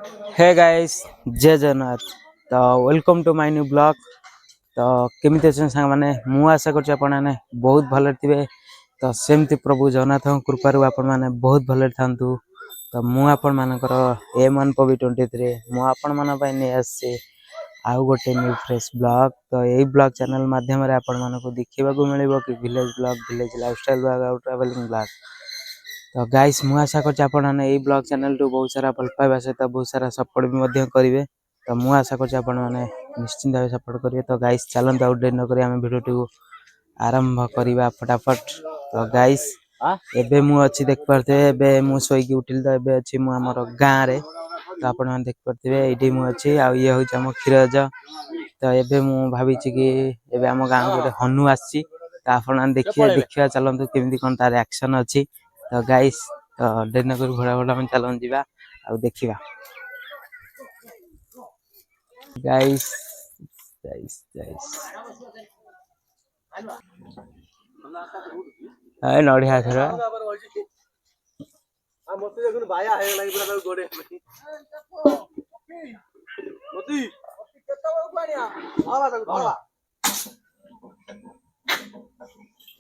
Hey guys जय जगन्नाथ। तो welcome to my new blog. तो केमिति अछन सांग माने मु आशा करछ आपण माने बहुत भले थिबे। तो सेमति प्रभु जगन्नाथ कृपारु आपण माने बहुत भले थांतु। तो मु आपण मानकर M1 पवी 23 मु आपण मान पय ने आसे आउ गोटे न्यू फ्रेश ब्लॉग। तो यही ब्लॉग चैनल माध्यम रे आपण मानको देखिबा को मिलिबो कि village blog village lifestyle blog और ट्रैवलिंग ब्लॉग। तो गाइस मु आशा करछ आपण माने एई ब्लॉग चैनल टू बहुत सारा भल पाइबा सहित बहुत सारा सपोर्ट भी मध्य करिवे। तो मु आशा करछ आपण माने निश्चिंत भावे सपोर्ट करिवे। तो गाइस चलंत आउट न करी हम वीडियो टू आरंभ करिबा फटाफट। तो गाइस एबे मु अछि देख परते एबे मु सोई की उठिल। तो एबे अछि मु हमर गां रे। तो आपण माने देख परथिबे एठी मु अछि आ ये होय हम खिरज। तो एबे मु भाबी छी कि एबे हम गां गोटे हनु आछि। तो आपण माने देखिया चलंतु केमिति कोन तार एक्शन अछि। तो गाइस तो डेन कर घोड़ा घोड़ा में चलन जीवा आ देखिबा। गाइस गाइस गाइस ए नडिया थरा आ मते देखुन बाया हे लागि पुरा गोडे मती केता बळ पानिया आवा तक आवा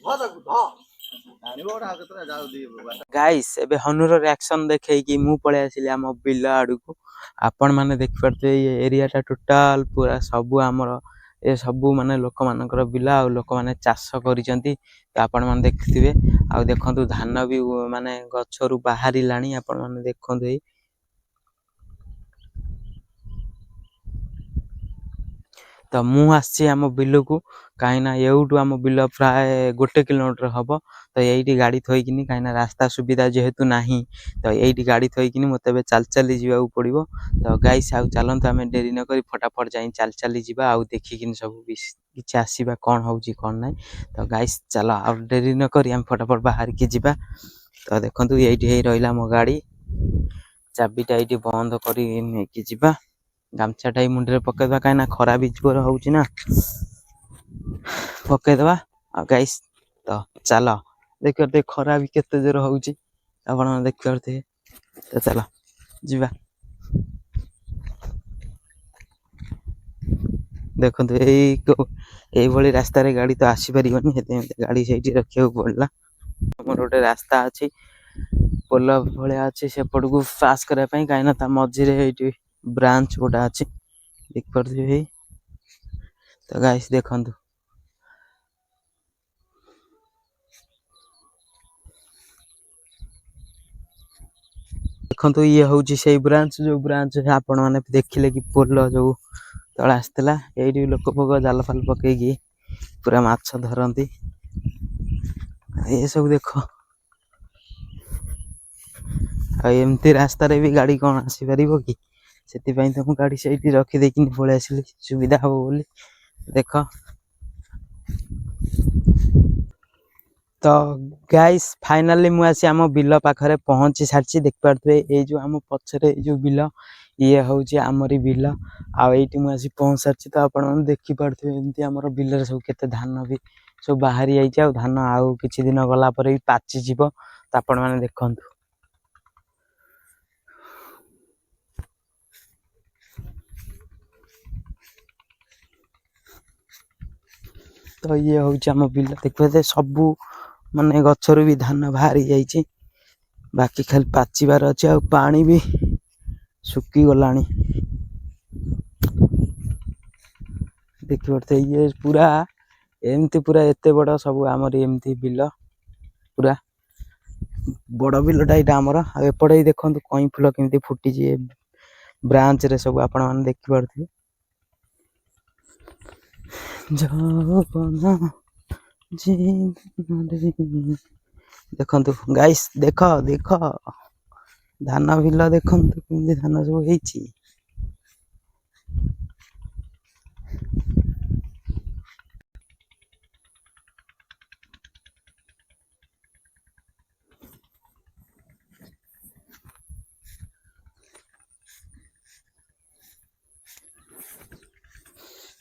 धा तक धा गाइस एबे हनुर रिएक्शन देखै कि मु पळे आसिले हम बिल आडू को। आपण माने देख परते ये एरिया टा टोटल पूरा सबु हमर ए सबु माने लोक मानकर बिला आ लोक माने चाष करिसंती। तो आपण माने देखथिबे आ देखंतु धान भी माने गछरु बाहरी लाणी। आपण माने देखंतु ए तो मु आछि हम बिल को काइना एउटू हम बिल प्राय 1 किलोमीटर हबो। तो एइठी गाड़ी थोई किनी काइना रास्ता सुविधा जेहेतु नाही। तो एइठी गाड़ी थोई किनी मते बे चल चली जीवा पड़िबो। तो गाइस आउ चलंत हम देरी न करी फटाफट जाई चल चली जीवा आ देखि किनी सब किछ आसीबा कोन होउची कोन नै। तो गाइस चलो आ देरी न करी हम फटाफट बाहर की जीवा। तो देखंतु एइठी हे रहिला मो गाड़ी चाबीटा एइठी बंद करी नै की जीवा। गामछाटा ही मुंडरे पके दवा काइना खरा भी जोर होउची ना पके दवा। आ गाइस तो चलो देख करते खरा भी केते जोर होउची आपण देख करते। तो चलो जीवा देखंतु एई भली रास्ता रे गाड़ी तो आसी परिबनी हेते गाड़ी सेठी रखियो पड़ला। हमर ओटे रास्ता अछि पोल भलिया अछि सेपट को पास करे पई काइना ता मझी रे एठी ब्रांच गोटा अछि देख परथिबे। तो गाइस देखंतु देखंतु ये होउची सेई ब्रांच जो ब्रांच आपण माने देखिले कि पोल जो तळ आस्तला एठी लोक पक जाल फाल पके कि पूरा माछ धरंती। ए सब देखो आ एमती रास्ता रे भी गाड़ी कोन आसी परिबो कि सेति पई त मु गाड़ी सेठी रखी देकिन पळे आसिली सुविधा हो बोली देखो। तो गाइस फाइनली मु आसी हम बिल पाखरे पहुंची सारची देख परथबे ए जो हम पछरे ए जो बिल ये होउची हमरी बिल आ एठी मु आसी पहुंच सारची। तो आपण मन देखि परथबे एमती हमर बिल रे सब केते धान भी सब बाहरी आइची आ धान आउ किछि दिन गला पर भी पाची जीवो। तो आपण माने देखंतु तो ये होउची हम बिल देखबे सबु माने गछरु भी धान बाहरी जाईची बाकी खाली पाचिबार अछि आ पानी भी सुकी गलानी देखि परते। ये पूरा एमती पूरा एते बड़ सब हमर एमती बिल पूरा बड़ बिलटा एटा हमर आ एपडे देखंतु कई फुल केमती फुटी जे ब्रांच रे सब आपण माने देखि परथिबे। जबना देखंतु गाइस देखो देखो धान बिल देखंतु केमती धान सब हेची।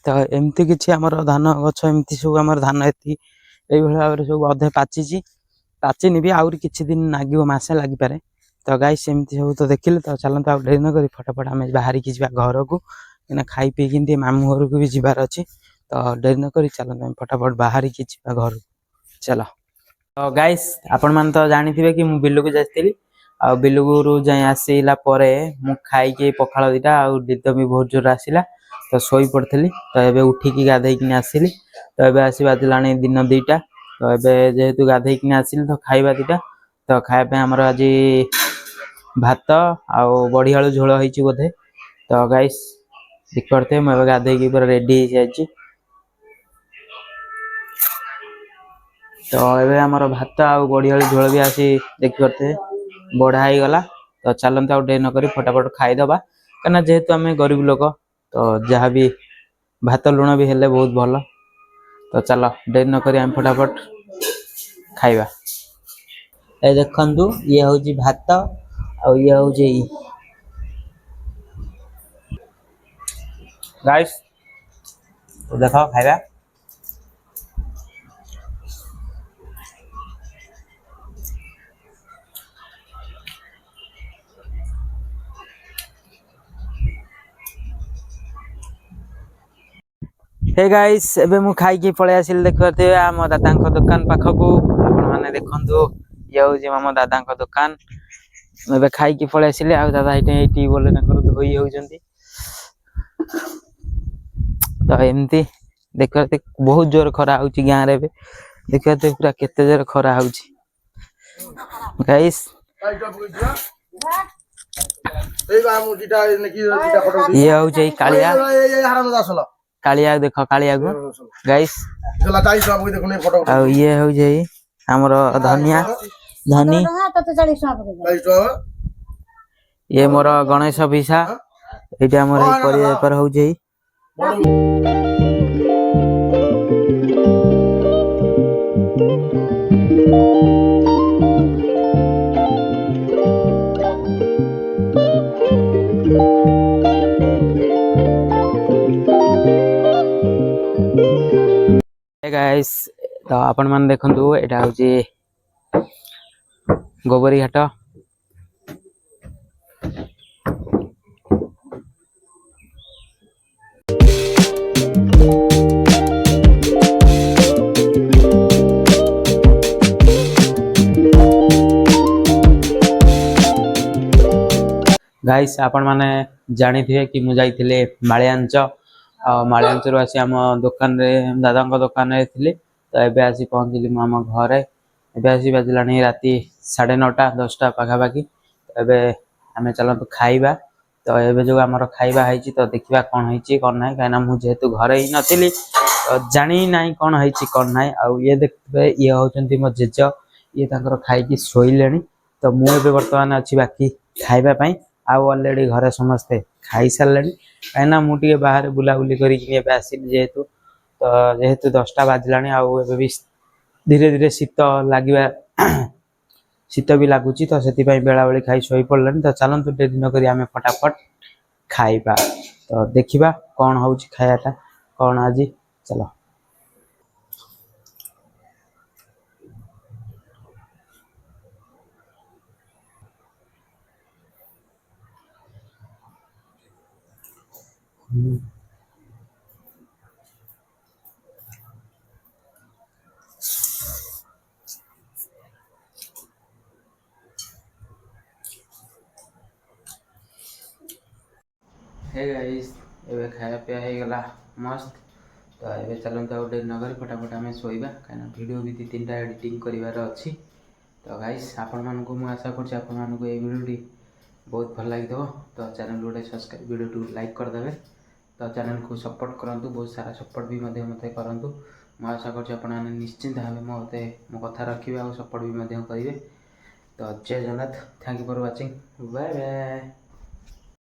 तो एमती किछि हमर धान गछ एमती सब हमर धान एती एई भली भाबरे सब अधे पाचिची पाचिनी भी आउरी किछि दिन लागिवो मासे लागि पारे। तो गाइस एमती सब तो देखिले तो चलत आ डेरी न करी फटाफट आम बाहर की जा घर को खाई पी कि मामू घर को भी जीवार अच्छी तो डेरी न करी चलत आम फटाफट बाहर की जा घर चलो। तो गाइस आपण मान तो जानी कि मु बिलू को जाइली आ बिलुगुरु जाए आसला मु खाई पखाल दीटा आद भी बहुत जोर आसला तो शोई पड़ी तो ये उठिकी गाधेकिन आसली तो ये आस बाजला दिन 2टा तो ये जेहेतु गाधेकिन आसली तो खाइबा दीटा तो खाया आमर आज भात आउ बड़ी आलू झोल होती बोधे तो गाइस देखते मुझे गाधे पूरा रेडी हो जाए तो ये आमर भात आउ बड़ी आलू झोल भी आसी देखते बढ़ा ही गला तो चलते आउ डे नक फटाफट खाईदबा कहीं जेहेतु आम गरीब लोक तो जहाँ भी भात लुण भी हेले बहुत भल तो चलो डे नक फटाफट खाइबा। ए देखंतु ये हूँ भात आ ये हूँ गाइस तो देख खाइबा हे गाइस एबे मु खाई के पळे आसिल देखते आम दादा दुकान पाखक आपण माने देखंतु ये हूँ आम दादा दुकान एबे खाई के पळे आसिले आ दादा एटी बोले धोई होउजंती तो एमती देखते बहुत जोर खरा होउची गां रे देखते पूरा केते जोर खरा होउची गाइस ये हूँ कालिया कालिया देख कालिया को गाइस आ ये हूँ हमर धनिया धनी ये मोर गणेश भिसा ये हमर बेपार हूँ गाइस तो आपण मान देखंतु एटा होची गोबरी घाट गाइस आपण माने जानी थे कि मु जाइथिले माळियांच माळियांच रु आसी आम दुकान रे दादा दुकान रे थिले तो एबे आसी पहुंचली मु आम घरे एबे आसी बाजलानी राती 9:30 10टा पाखापाखि एबे आमे चलत खाइबा तो एबे जो आमर खाइबा हैची तो देखिबा कोन हैची कोन नाही काना मु जेहेतु घरे ही नथिली तो जानी नाही कोन हैची कोन नाही आ ये देखबे ये होचंती मो जेज ये तांकर खाई की सोइलेनी तो मु एबे वर्तमान अछि बाकी खाइबा पई आ ऑलरेडी घरे समस्ते खाई सारलेनी काना मु टिके बाहर बुला बुली करी कि एबे आसिल जेहेतु तो जेहेतु 10टा बाजलानी आ एबे भी धीरे धीरे शीत लागिबा शीत भी लगुच तो से बेला बेली खाई शोई पड़े तो चलतु डेरी न करी आमे फटाफट खाइबा तो देखिबा कौन हूँ खायाटा कौन आज चलो। हे गाइस एबे खाया पिया हो गला मस्त तो ये चलते आउ डेरी नगर फटाफट आम शोइबा कहीं वीडियो भी 2-3टा एडिटिंग करार अच्छी तो गाइस आपण मानू मुझे आशा कर भिडियोटी बहुत भल लगी तो चैनल गोटे सब्सक्राइब वीडियो लाइक करदे तो चैनल को सपोर्ट करूँ बहुत सारा सपोर्ट भी मत करूँ मुझे आशा कर निश्चिंत भाव मते मो कथा रखिए और सपोर्ट भी करेंगे तो जय Jagannath thank you for watching bye bye.